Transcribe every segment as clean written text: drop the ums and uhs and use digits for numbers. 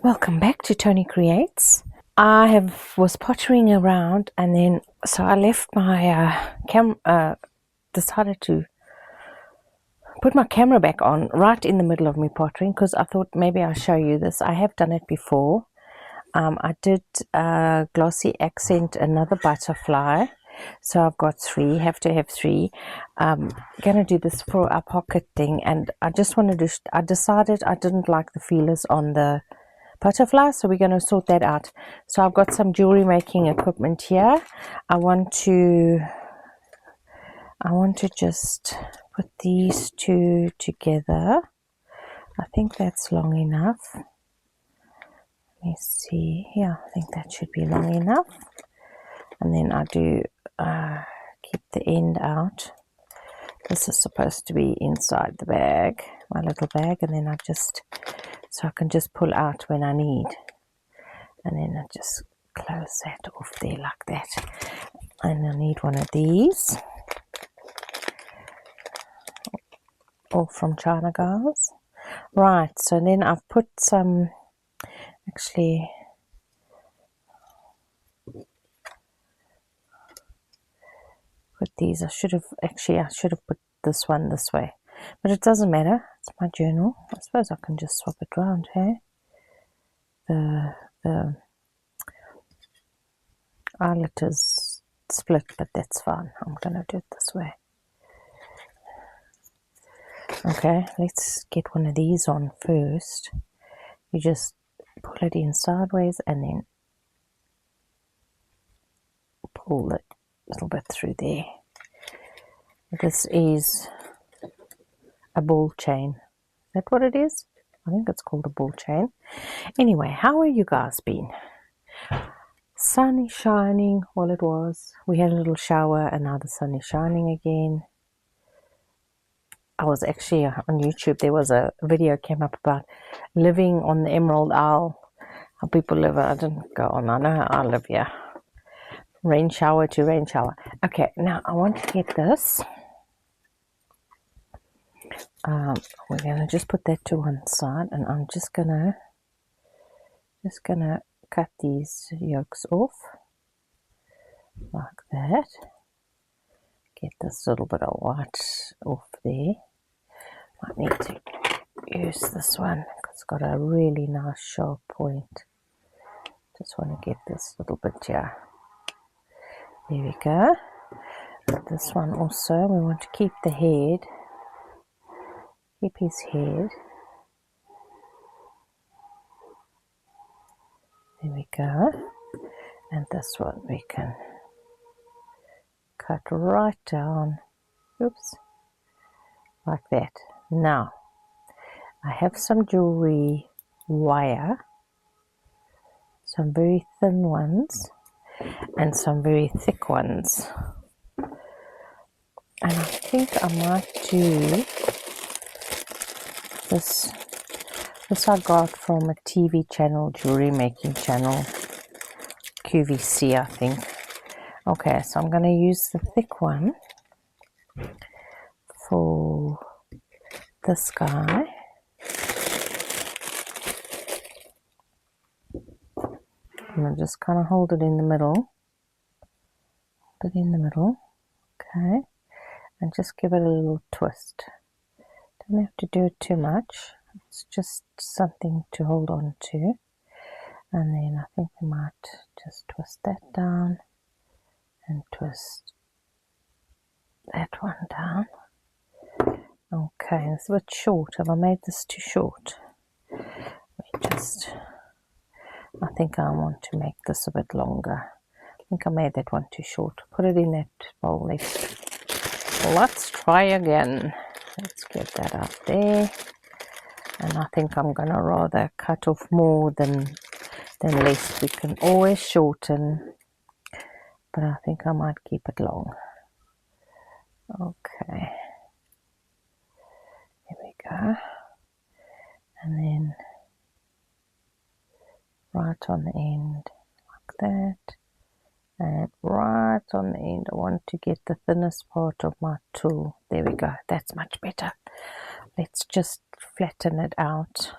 Welcome back to ToniCreates. Was pottering around, and then so I left my decided to put my camera back on right in the middle of me pottering, because I thought maybe I'll show you this. I have done it before. I did glossy accent another butterfly, so I've got three. Have to have three. Gonna do this for a pocket thing, and I just wanted to. I decided I didn't like the feelers on the butterfly, so we're going to sort that out. So I've got some jewelry making equipment here. I want to just put these two together. I think that's long enough. Let me see. Yeah, I think that should be long enough. And then I do keep the end out. This is supposed to be inside the bag, my little bag, and then so I can just pull out when I need. And then I just close that off there like that. And I need one of these. All from China, guys. Right, so then I've put some, actually, put these. I should have put this one this way. But it doesn't matter. It's my journal. I suppose I can just swap it around, hey? The eyelet is split, but that's fine. I'm going to do it this way. Okay, let's get one of these on first. You just pull it in sideways and then pull it a little bit through there. This is a ball chain. Is that what it is? I think it's called a ball chain. Anyway, how have you guys been? Sun is shining. Well, it was. We had a little shower and now the sun is shining again. I was actually on YouTube. There was a video came up about living on the Emerald Isle. How people live. I didn't go on. I know how I live here. Rain shower to rain shower. Okay, now I want to get this. We're gonna just put that to one side, and I'm just gonna cut these yolks off like that. Get this little bit of white off there. Might need to use this one because it's got a really nice sharp point. Just want to get this little bit here. There we go. This one also, we want to keep the head. Keep his head. There we go. And this one we can cut right down. Oops. Like that. Now, I have some jewelry wire. Some very thin ones. And some very thick ones. And I think I might do this. This I got from a TV channel, jewelry making channel, QVC, I think. Okay, so I'm going to use the thick one for this guy. And I'll just kind of hold it in the middle. Hold it in the middle. Okay. And just give it a little twist. Don't have to do it too much. It's just something to hold on to. And then I think we might just twist that down and twist that one down. Okay, it's a bit short. Have I made this too short? I think I want to make this a bit longer. I think I made that one too short. Put it in that bowl. Let's try again. Let's get that up there. And I think I'm going to rather cut off more than less. We can always shorten, but I think I might keep it long. Okay. There we go. And then right on the end, like that. And right on the end, I want to get the thinnest part of my tool. There we go. That's much better. Let's just flatten it out.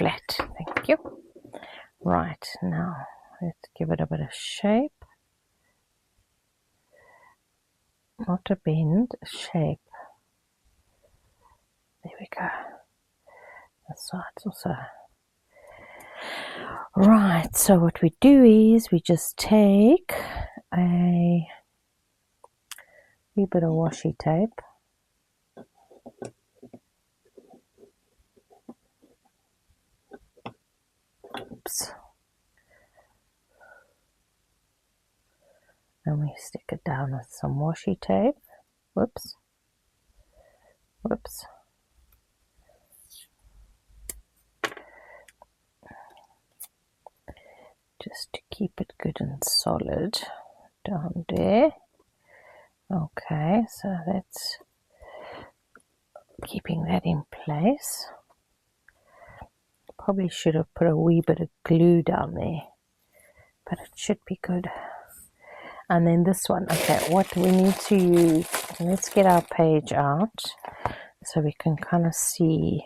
flat. Thank you. Right, now let's give it a bit of shape. Not a bend, a shape. There we go. The sides also. Right, so what we do is we just take a wee bit of washi tape. Oops. And we stick it down with some washi tape. Whoops. Whoops. Just to keep it good and solid down there. Okay, so that's keeping that in place. Probably should have put a wee bit of glue down there, but it should be good. And then this one, okay, what we need to use, let's get our page out so we can kind of see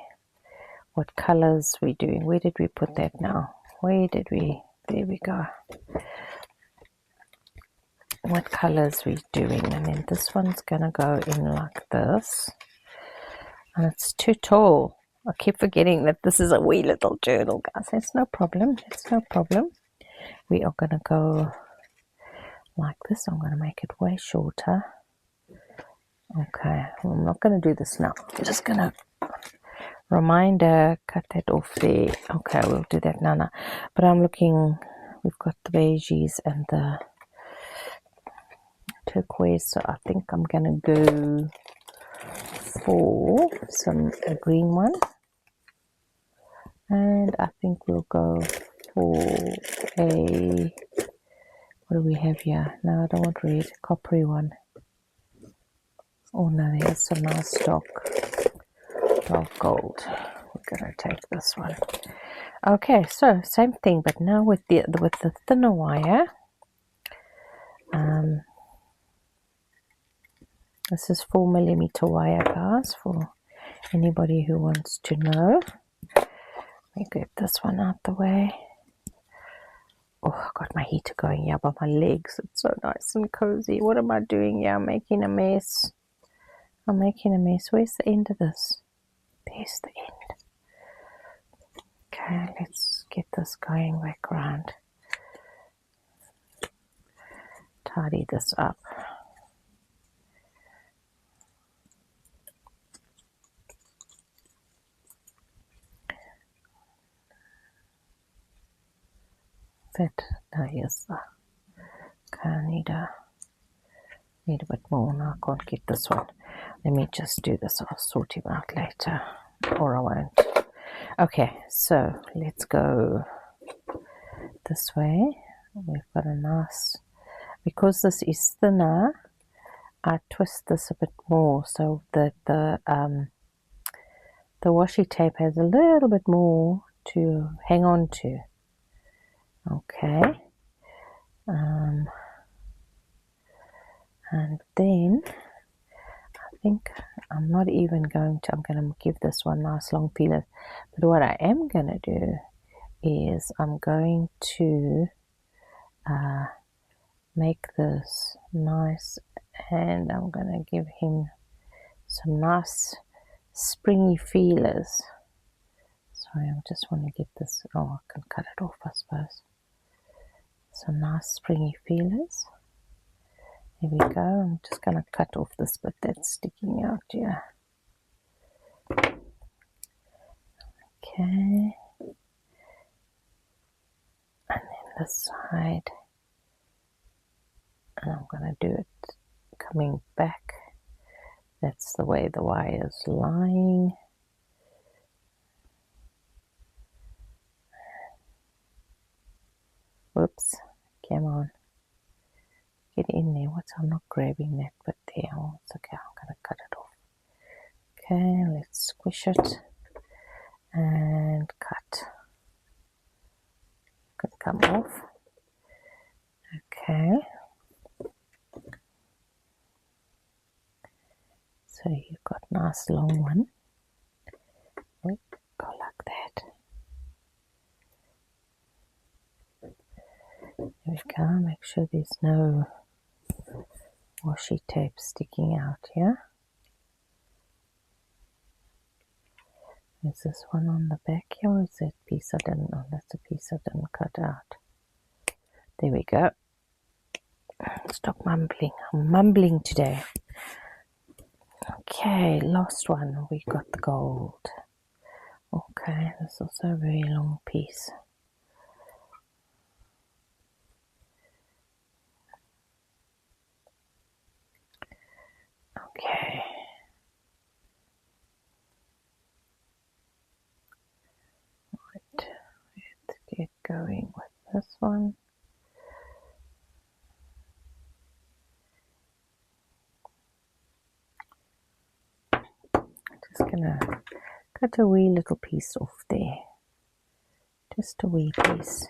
what colors we're doing. Where did we put that now? Where did we, there we go. What colors we're doing, and then this one's gonna go in like this. And it's too tall. I keep forgetting that this is a wee little journal, guys. It's no problem. It's no problem. We are going to go like this. I'm going to make it way shorter. Okay. Well, I'm not going to do this now. I'm just going to reminder, cut that off there. Okay, we'll do that now. But I'm looking, we've got the beiges and the turquoise. So I think I'm going to go for a green one. And I think we'll go for a, what do we have here? No, I don't want red, coppery one. Oh no, there's some nice dark gold. We're going to take this one. Okay, so same thing, but now with the thinner wire. This is 4mm wire, guys, for anybody who wants to know. Let me get this one out the way. Oh, I got my heater going here by my legs. It's so nice and cozy. What am I doing here? I'm making a mess. I'm making a mess. Where's the end of this? There's the end. Okay, let's get this going back around. Tidy this up. Yes. Okay, I need a bit more. No, I can't get this one. Let me just do this. I'll sort him out later, or I won't. Okay, so let's go this way. We've got a nice, because this is thinner, I twist this a bit more so that the washi tape has a little bit more to hang on to. Okay. And then I think I'm not even going to, I'm going to give this one nice long peeler. But what I am going to do is I'm going to make this nice, and I'm going to give him some nice springy feelers. Sorry, I just want to get this, oh, I can cut it off, I suppose. Some nice springy feelers. There we go. I'm just going to cut off this bit that's sticking out here. Okay. And then this side. And I'm going to do it coming back. That's the way the wire is lying. Whoops. Come on. Get in there. I'm not grabbing that bit there. Oh, it's okay. I'm going to cut it off. Okay, let's squish it and cut. Could come off. Okay. So you've got nice long one. We go like that. we go. Make sure there's no washi tape sticking out here. Is this one on the back here, or is that piece I didn't, oh, that's a piece I didn't cut out. There we go. Stop mumbling. I'm mumbling today. Okay, last one. We got the gold. Okay, this is also a very long piece. Okay. Right. Let's get going with this one. Just gonna cut a wee little piece off there. Just a wee piece.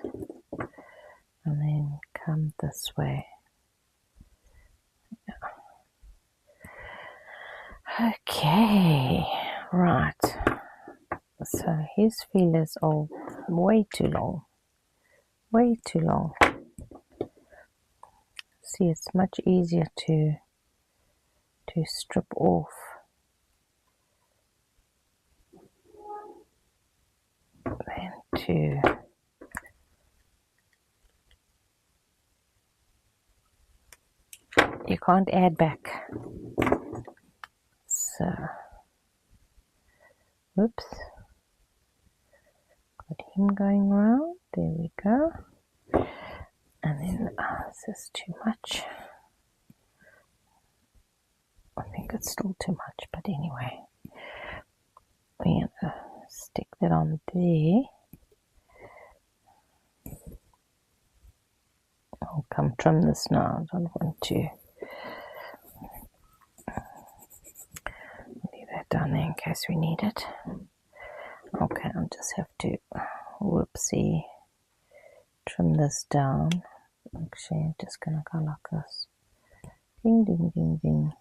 And then come this way. Okay, right. So his feelers are way too long. Way too long. See, it's much easier to strip off than to you can't add back. So, oops, got him going round. There we go. And then, this is too much. I think it's still too much, but anyway, we're gonna stick that on there. I'll come trim this now. I don't want to leave that down there in case we need it. Okay, I'll just have to, whoopsie, trim this down. Actually, I'm just going to go like this. Ding, ding, ding, ding.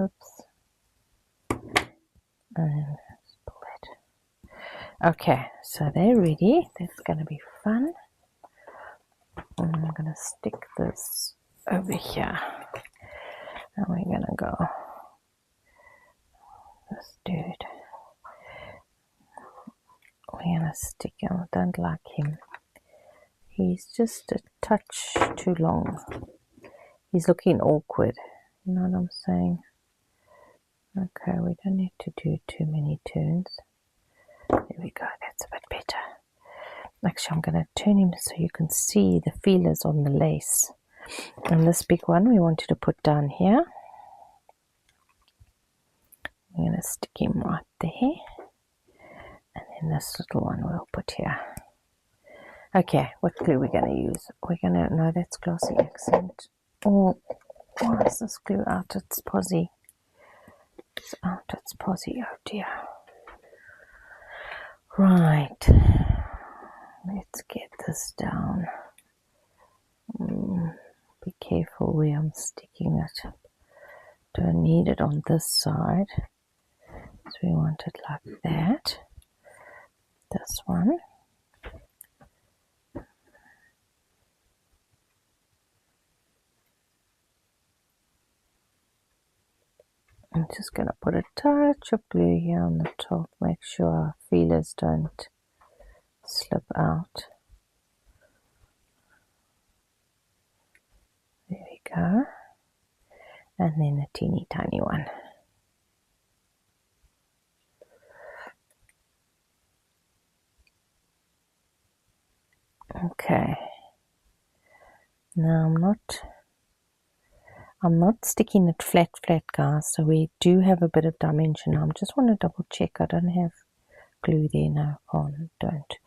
Oops. And let's pull it. Okay, so they're ready. That's going to be fun. And I'm going to stick this over here. And we're going to go. This dude. We're going to stick him. I don't like him. He's just a touch too long. He's looking awkward. You know what I'm saying? Okay, we don't need to do too many turns. There we go, that's a bit better. Actually, I'm going to turn him so you can see the feelers on the lace. And this big one we wanted to put down here. We're going to stick him right there. And then this little one we'll put here. Okay, what glue are we going to use? We're going to, no, that's glossy accent. Oh, why is this glue out? It's posy. It's out, it's posy, oh dear. Right, let's get this down. Be careful where I'm sticking it. Don't need it on this side. So we want it like that. This one. I'm just going to put a touch of glue here on the top. Make sure our feelers don't slip out. There we go. And then a teeny tiny one. Okay. Now I'm not sticking it flat, guys, so we do have a bit of dimension. I just want to double check. I don't have glue there. No, don't.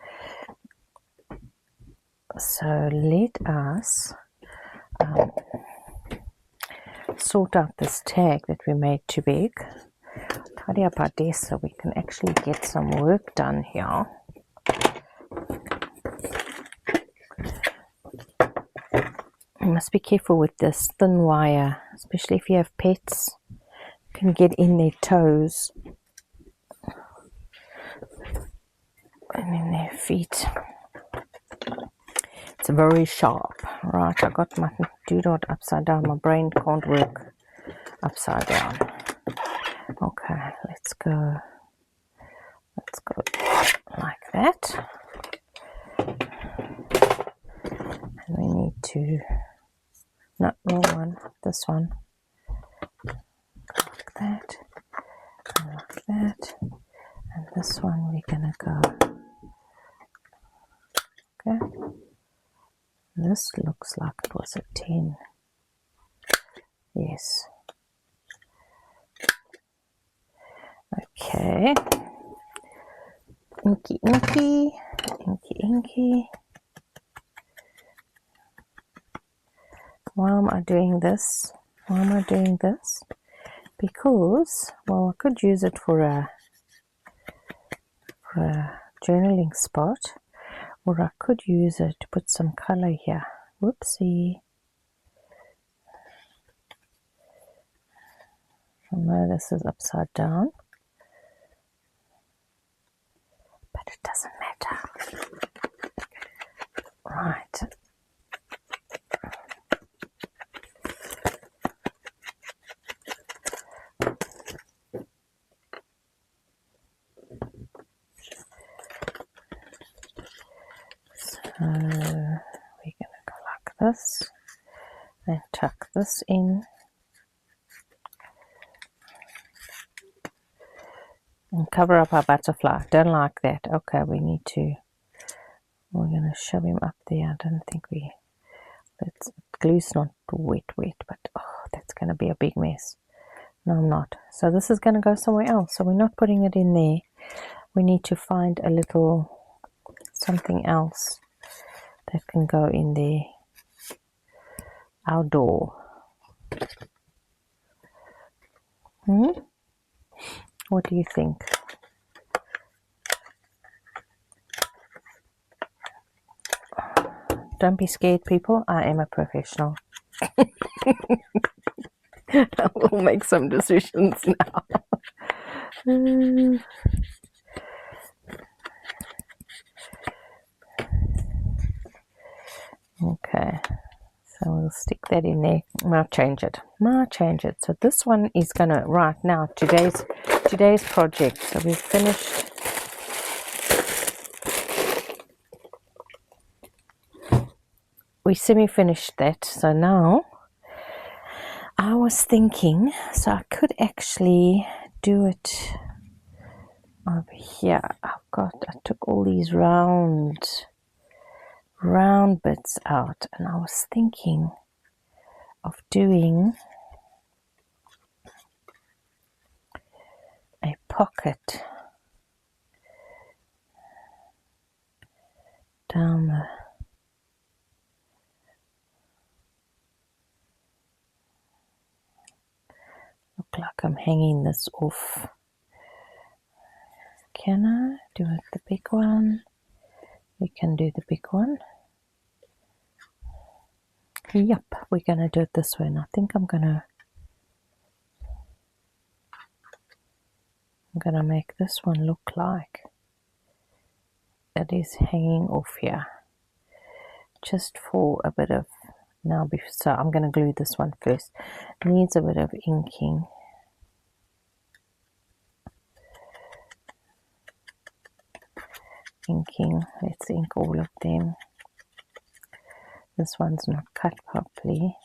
So let us sort out this tag that we made too big. Tidy up our desk so we can actually get some work done here. You must be careful with this thin wire especially if you have pets, can get in their toes and in their feet. It's very sharp. Right, I got my doodad upside down. My brain can't work upside down. Okay, let's go like that. And we need to, not wrong one, this one, like that, and like that, and this one we're gonna go, okay, this looks like it was a 10, yes, okay, inky, inky, inky, inky. Why am I doing this? Why am I doing this? Because, well, I could use it for a journaling spot, or I could use it to put some color here. Whoopsie. I know this is upside down, but it doesn't matter. Right. So we're going to go like this and tuck this in and cover up our butterfly. Don't like that. Okay, we're going to shove him up there. I don't think glue's not wet, but that's going to be a big mess. No, I'm not. So this is going to go somewhere else. So we're not putting it in there. We need to find a little something else that can go in there. Our door. What do you think? Don't be scared, people. I am a professional. I will make some decisions now. Okay, so we'll stick that in there. I'll change it. So this one is gonna, right now, today's project. So we've finished. We semi-finished that. So now I was thinking, so I could actually do it over here. I took all these round bits out, and I was thinking of doing a pocket down the look like I'm hanging this off. Can I do it the big one? We can do the big one. Yep, we're gonna do it this way, and I think I'm gonna make this one look like it is hanging off here, just for a bit of so I'm gonna glue this one first. It needs a bit of inking. Let's ink all of them. This one's not cut properly,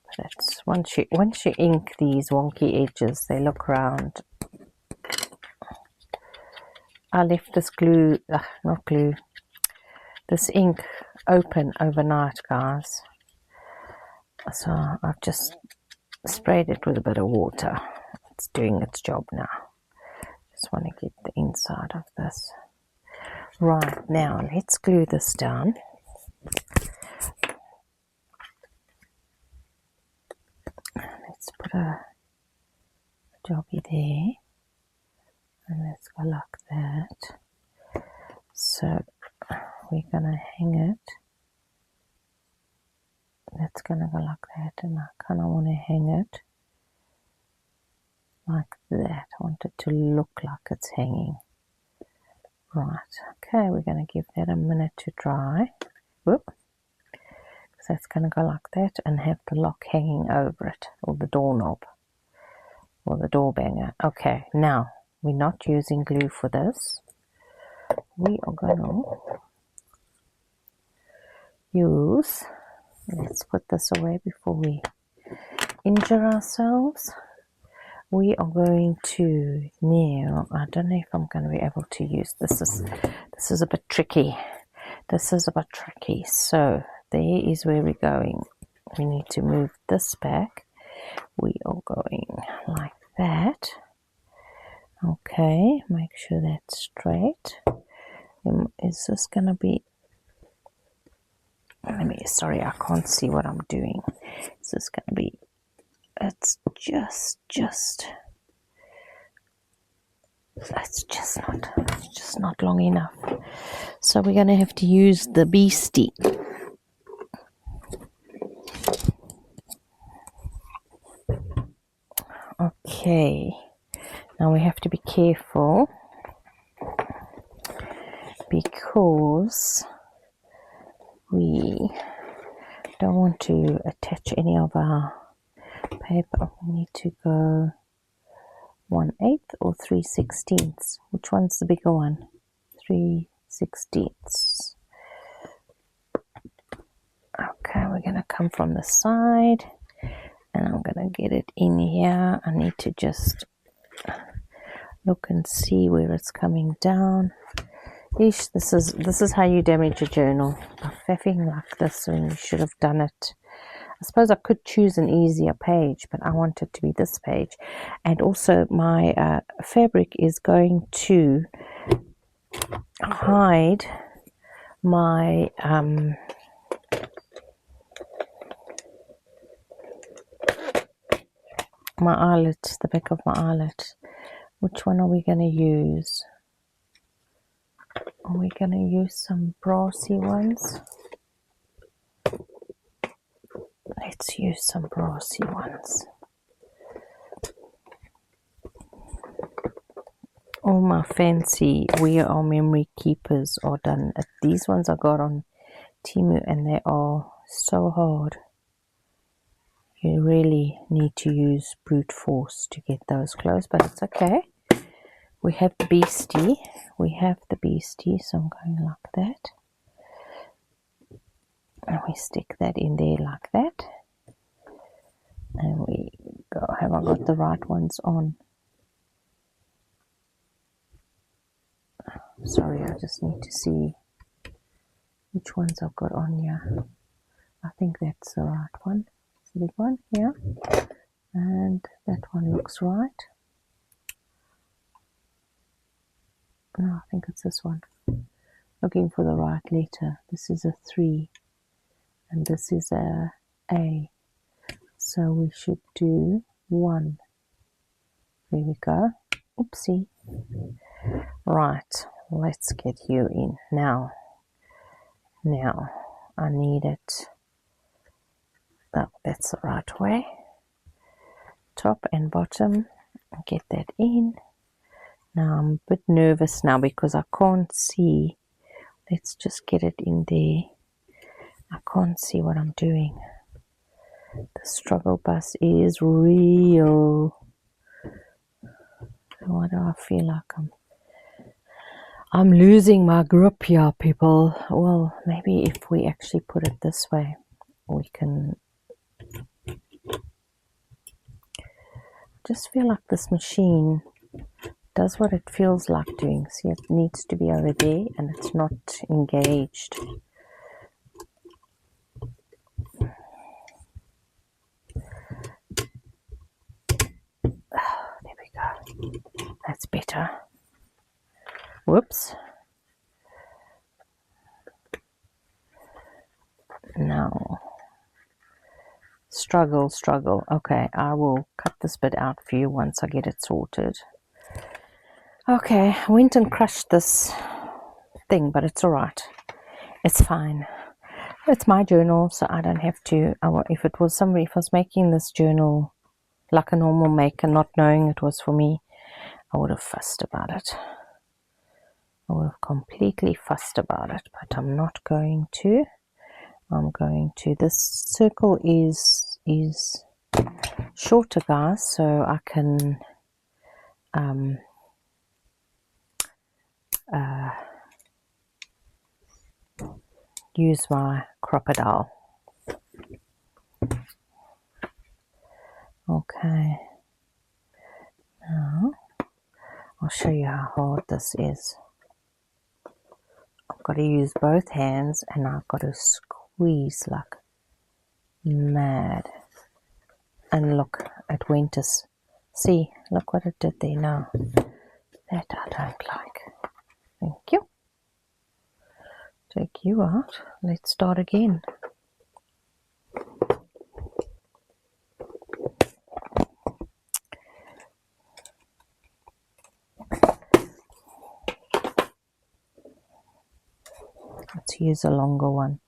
but it's once you ink these wonky edges, they look round. I left this this ink open overnight, guys. So I've just sprayed it with a bit of water. It's doing its job now. Just want to get the inside of this. Right, now let's glue this down. Let's put a jobby there, and let's go like that. So we're gonna hang it it's going to go like that, and I kind of want to hang it like that. I want it to look like it's hanging. Right, okay, we're going to give that a minute to dry. Whoop. So it's going to go like that and have the lock hanging over it, or the doorknob, or the door banger. Okay, now we're not using glue for this. We are going to use, let's put this away before we injure ourselves. We are going to now, I don't know if I'm going to be able to use this. This is a bit tricky. So there is where we're going. We need to move this back. We are going like that. Okay, make sure that's straight. Is this going to be, sorry, I can't see what I'm doing. Is this going to be, it's just not long enough. So we're going to have to use the beastie. Okay, now we have to be careful because we don't want to attach any of our paper. We need to go 1/8 or 3/16. Which one's the bigger one? 3/16. Okay, we're going to come from the side, and I'm going to get it in here. I need to just look and see where it's coming down. Ish, this is how you damage a journal, by faffing like this when you should have done it. I suppose I could choose an easier page, but I want it to be this page. And also my fabric is going to hide my my eyelet, the back of my eyelet. Which one are we going to use? Are we going to use some brassy ones? Let's use some brassy ones. All my fancy We Are Memory Keepers are done. These ones I got on Temu, and they are so hard. You really need to use brute force to get those closed, but it's okay. We have the beastie. So I'm going like that. And we stick that in there like that. And we go, have I got the right ones on? Sorry, I just need to see which ones I've got on here. I think that's the right one. It's the big one here. And that one looks right. No, I think it's this one. Looking for the right letter. This is a 3. And this is a A. So we should do 1. There we go. Oopsie. Right, let's get you in. Now I need it. Oh, that's the right way. Top and bottom. Get that in. Now I'm a bit nervous now because I can't see. Let's just get it in there. I can't see what I'm doing. The struggle bus is real. Why do I feel like I'm losing my grip here, people? Well, maybe if we actually put it this way, we can. Just feel like this machine does what it feels like doing. See, it needs to be over there and it's not engaged. Oh, there we go. That's better. Whoops. Now, struggle. Okay, I will cut this bit out for you once I get it sorted. Okay, I went and crushed this thing, but it's all right. It's fine. It's my journal, so I don't have to. If it was somebody, if I was making this journal like a normal maker, not knowing it was for me, I would have fussed about it. I would have completely fussed about it, but I'm not going to. I'm going to. This circle is shorter, guys, so I can use my crocodile. Okay, now I'll show you how hard this is. I've got to use both hands and I've got to squeeze like mad. And look, it went to see, look what it did there now. That I don't like. Thank you. Take you out. Let's start again. Let's use a longer one.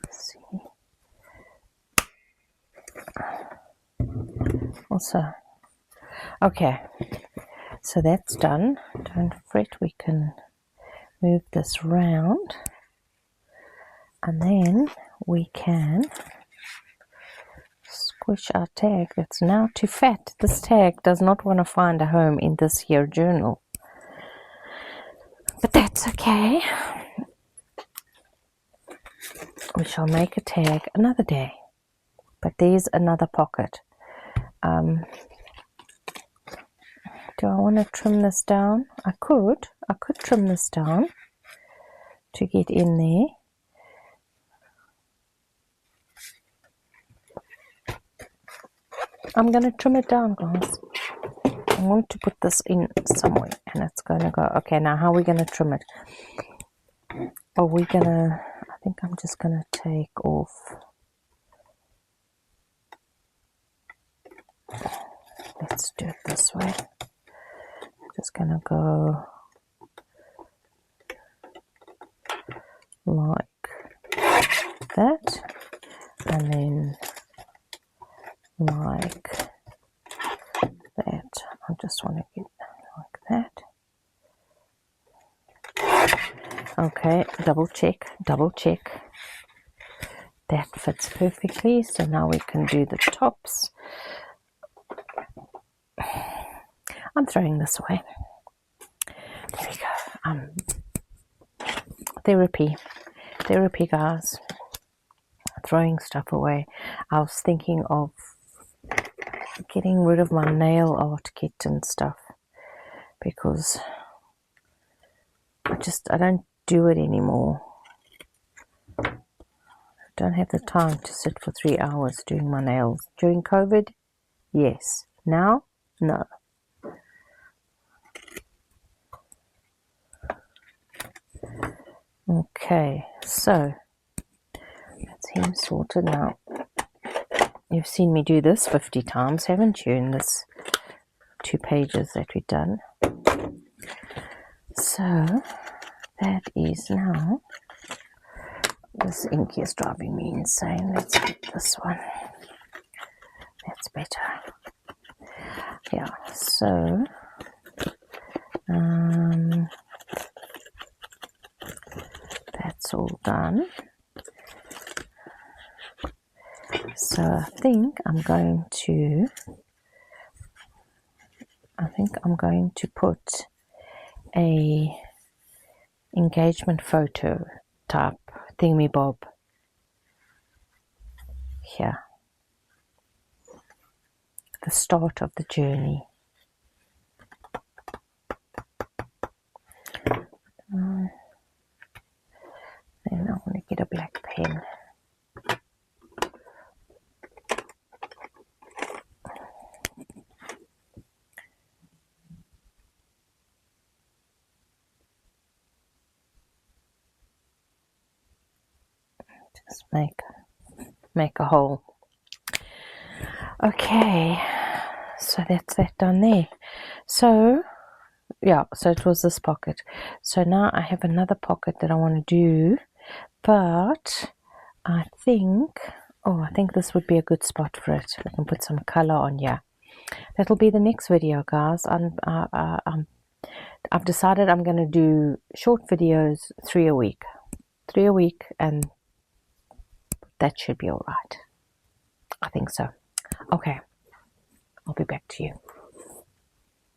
Let's see. Also, okay, so that's done. Don't fret, we can move this round and then we can squish our tag that's now too fat. This tag does not want to find a home in this here journal, but that's okay. We shall make a tag another day, but there's another pocket. Do I want to trim this down? I could trim this down to get in there. I'm going to trim it down, guys. I want to put this in somewhere and it's going to go. Okay, now how are we going to trim it? Are we going to, I think I'm just going to take off. Let's do it this way. I'm just going to go like that and then like that. I just want to get like that. Okay, double check. That fits perfectly. So now we can do the tops. I'm throwing this away. There we go. Therapy, guys. Throwing stuff away. I was thinking of getting rid of my nail art kit and stuff because I don't do it anymore. I don't have the time to sit for 3 hours doing my nails. During COVID, yes. Now, no. Okay, so that's him sorted now. You've seen me do this 50 times, haven't you, in this 2 pages that we've done. So that is now, this ink is driving me insane. Let's get this one. That's better. Yeah, so that's all done. So I think I'm going to put a engagement photo type thingy-bob here. The start of the journey. Then I want to get a black pen. Just make a hole. Okay, so that's that done there. So yeah, so it was this pocket. So now I have another pocket that I want to do, but I think this would be a good spot for it. I can put some color on here. That'll be the next video, guys. I've decided I'm going to do short videos, 3 a week. 3 a week, and that should be all right. I think so. Okay, I'll be back to you.